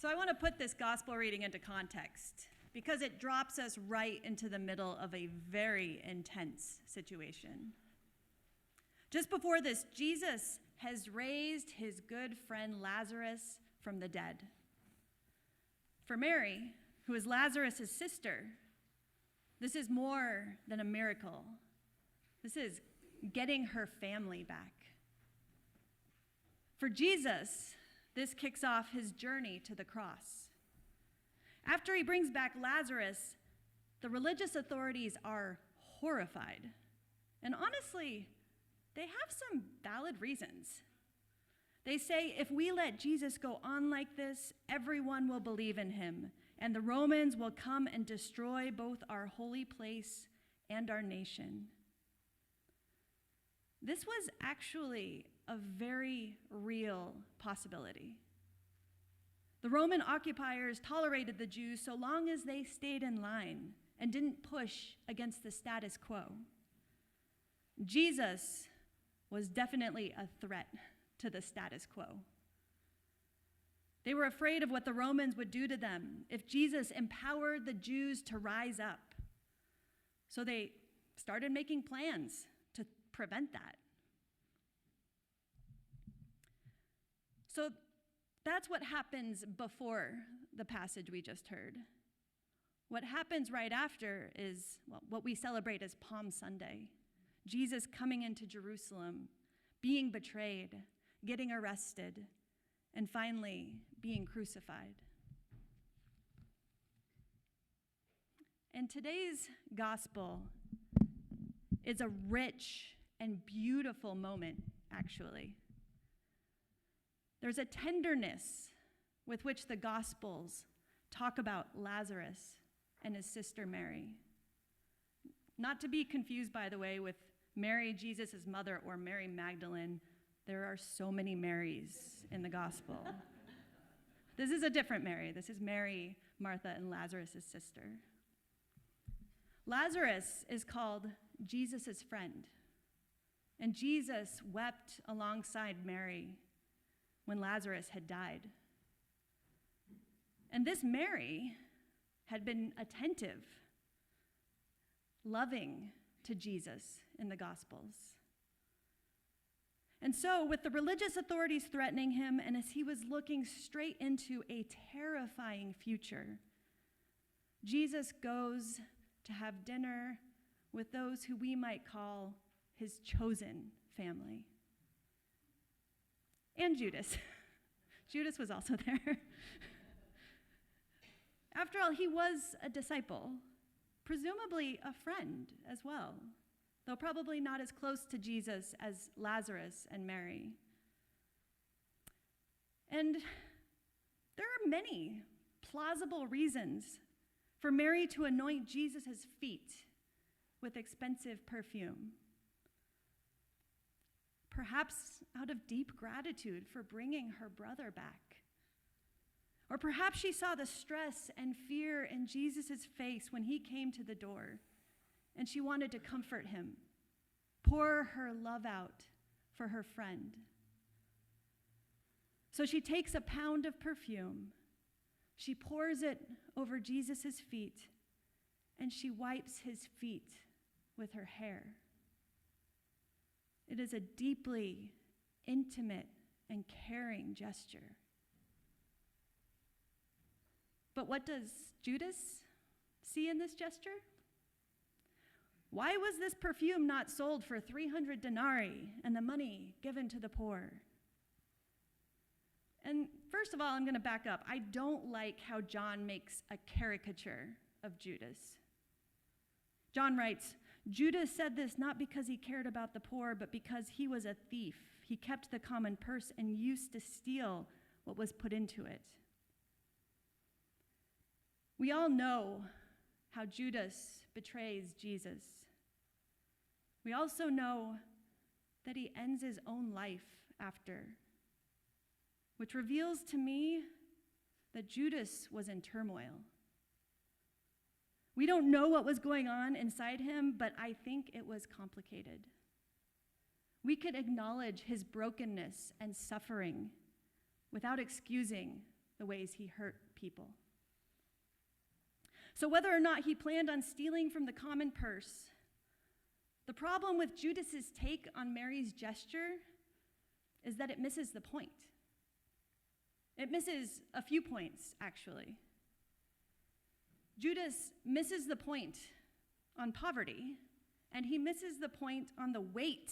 So I want to put this gospel reading into context because it drops us right into the middle of a very intense situation. Just before this, Jesus has raised his good friend Lazarus from the dead. For Mary, who is Lazarus' sister, this is more than a miracle. This is getting her family back. For Jesus, this kicks off his journey to the cross. After he brings back Lazarus, the religious authorities are horrified. And honestly, they have some valid reasons. They say, if we let Jesus go on like this, everyone will believe in him, and the Romans will come and destroy both our holy place and our nation. This was actually a very real possibility. The Roman occupiers tolerated the Jews so long as they stayed in line and didn't push against the status quo. Jesus was definitely a threat to the status quo. They were afraid of what the Romans would do to them if Jesus empowered the Jews to rise up. So they started making plans to prevent that. So that's what happens before the passage we just heard. What happens right after is what we celebrate as Palm Sunday. Jesus coming into Jerusalem, being betrayed, getting arrested, and finally being crucified. And today's gospel is a rich and beautiful moment, actually. There's a tenderness with which the Gospels talk about Lazarus and his sister Mary. Not to be confused, by the way, with Mary, Jesus' mother, or Mary Magdalene. There are so many Marys in the Gospel. This is a different Mary. This is Mary, Martha, and Lazarus' sister. Lazarus is called Jesus' friend, and Jesus wept alongside Mary when Lazarus had died. And this Mary had been attentive, loving to Jesus in the Gospels. And so, with the religious authorities threatening him, and as he was looking straight into a terrifying future, Jesus goes to have dinner with those who we might call his chosen family. And Judas. Judas was also there. After all, he was a disciple, presumably a friend as well, though probably not as close to Jesus as Lazarus and Mary. And there are many plausible reasons for Mary to anoint Jesus' feet with expensive perfume. Perhaps out of deep gratitude for bringing her brother back. Or perhaps she saw the stress and fear in Jesus' face when he came to the door, and she wanted to comfort him, pour her love out for her friend. So she takes a pound of perfume, she pours it over Jesus' feet, and she wipes his feet with her hair. It is a deeply intimate and caring gesture. But what does Judas see in this gesture? Why was this perfume not sold for 300 denarii and the money given to the poor? And first of all, I'm going to back up. I don't like how John makes a caricature of Judas. John writes, Judas said this not because he cared about the poor, but because he was a thief. He kept the common purse and used to steal what was put into it. We all know how Judas betrays Jesus. We also know that he ends his own life after, which reveals to me that Judas was in turmoil. We don't know what was going on inside him, but I think it was complicated. We could acknowledge his brokenness and suffering without excusing the ways he hurt people. So whether or not he planned on stealing from the common purse, the problem with Judas's take on Mary's gesture is that it misses the point. It misses a few points, actually. Judas misses the point on poverty, and he misses the point on the weight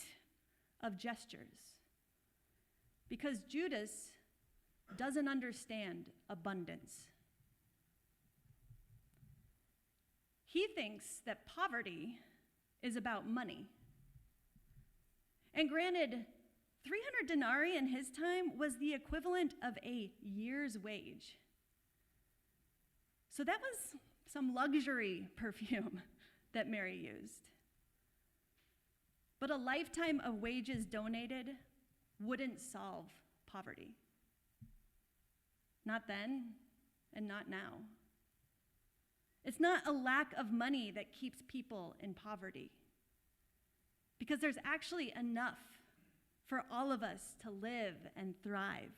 of gestures. Because Judas doesn't understand abundance. He thinks that poverty is about money. And granted, 300 denarii in his time was the equivalent of a year's wage. So that was some luxury perfume that Mary used. But a lifetime of wages donated wouldn't solve poverty. Not then, and not now. It's not a lack of money that keeps people in poverty, because there's actually enough for all of us to live and thrive.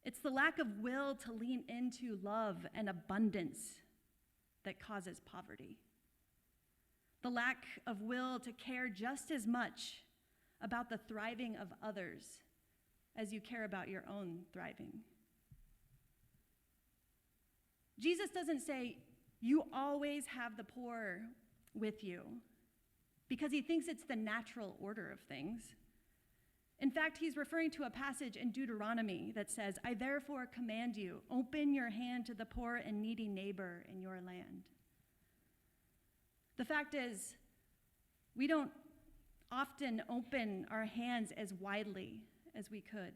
It's the lack of will to lean into love and abundance that causes poverty. The lack of will to care just as much about the thriving of others as you care about your own thriving. Jesus doesn't say, you always have the poor with you, because he thinks it's the natural order of things. In fact, he's referring to a passage in Deuteronomy that says, I therefore command you, open your hand to the poor and needy neighbor in your land. The fact is, we don't often open our hands as widely as we could.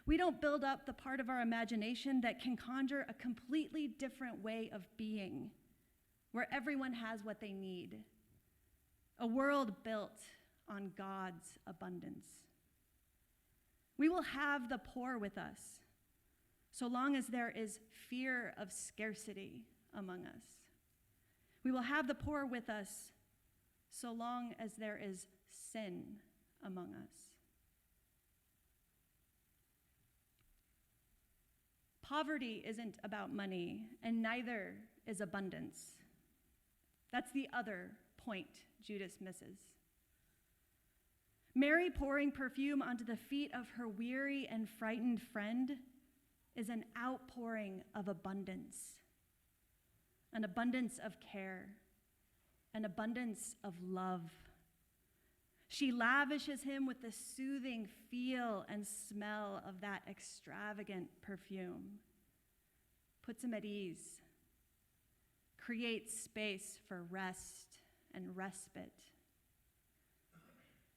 We don't build up the part of our imagination that can conjure a completely different way of being, where everyone has what they need. A world built on God's abundance. We will have the poor with us, so long as there is fear of scarcity among us. We will have the poor with us, so long as there is sin among us. Poverty isn't about money, and neither is abundance. That's the other point Judas misses. Mary pouring perfume onto the feet of her weary and frightened friend is an outpouring of abundance, an abundance of care, an abundance of love. She lavishes him with the soothing feel and smell of that extravagant perfume, puts him at ease, creates space for rest and respite.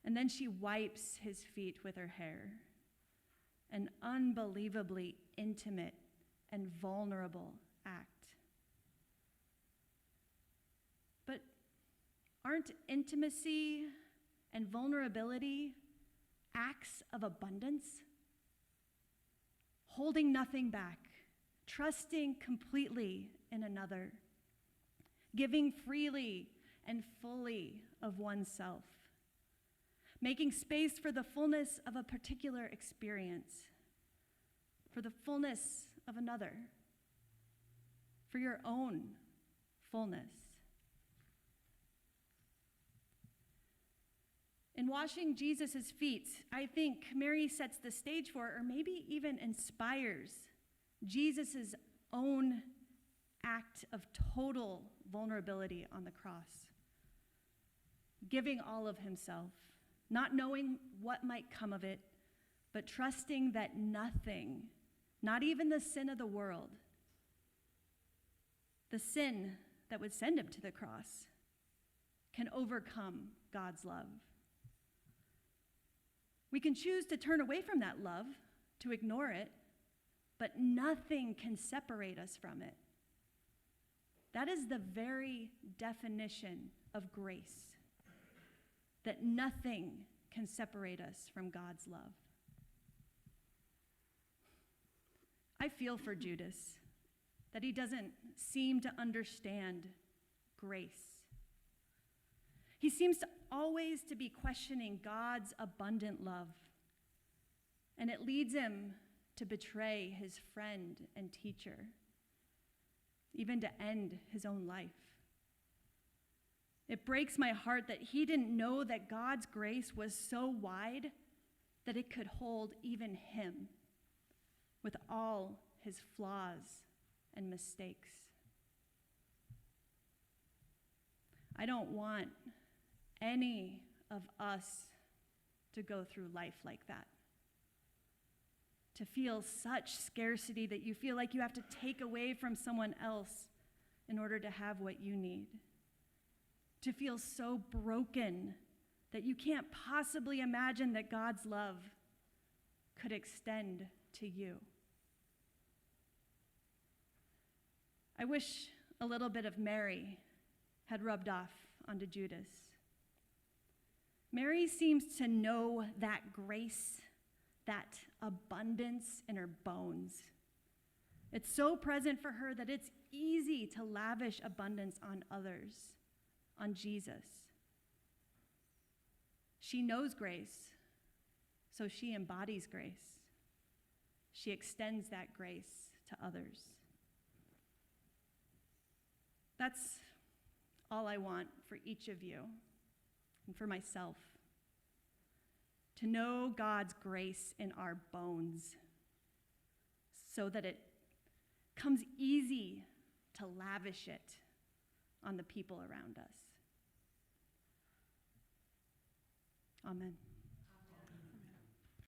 And then she wipes his feet with her hair, an unbelievably intimate and vulnerable act. But aren't intimacy and vulnerability acts of abundance? Holding nothing back, trusting completely in another, giving freely and fully of oneself, making space for the fullness of a particular experience, for the fullness of another, for your own fullness. In washing Jesus' feet, I think Mary sets the stage for, or maybe even inspires, Jesus' own act of total vulnerability on the cross, giving all of himself, not knowing what might come of it, but trusting that nothing, not even the sin of the world, the sin that would send him to the cross, can overcome God's love. We can choose to turn away from that love, to ignore it, but nothing can separate us from it. That is the very definition of grace, that nothing can separate us from God's love. I feel for Judas, that he doesn't seem to understand grace. He seems to always to be questioning God's abundant love, and it leads him to betray his friend and teacher, even to end his own life. It breaks my heart that he didn't know that God's grace was so wide that it could hold even him with all his flaws and mistakes. I don't want any of us to go through life like that. To feel such scarcity that you feel like you have to take away from someone else in order to have what you need. To feel so broken that you can't possibly imagine that God's love could extend to you. I wish a little bit of Mary had rubbed off onto Judas. Mary seems to know that grace, that abundance in her bones. It's so present for her that it's easy to lavish abundance on others, on Jesus. She knows grace, so she embodies grace. She extends that grace to others. That's all I want for each of you and for myself. To know God's grace in our bones so that it comes easy to lavish it on the people around us. Amen.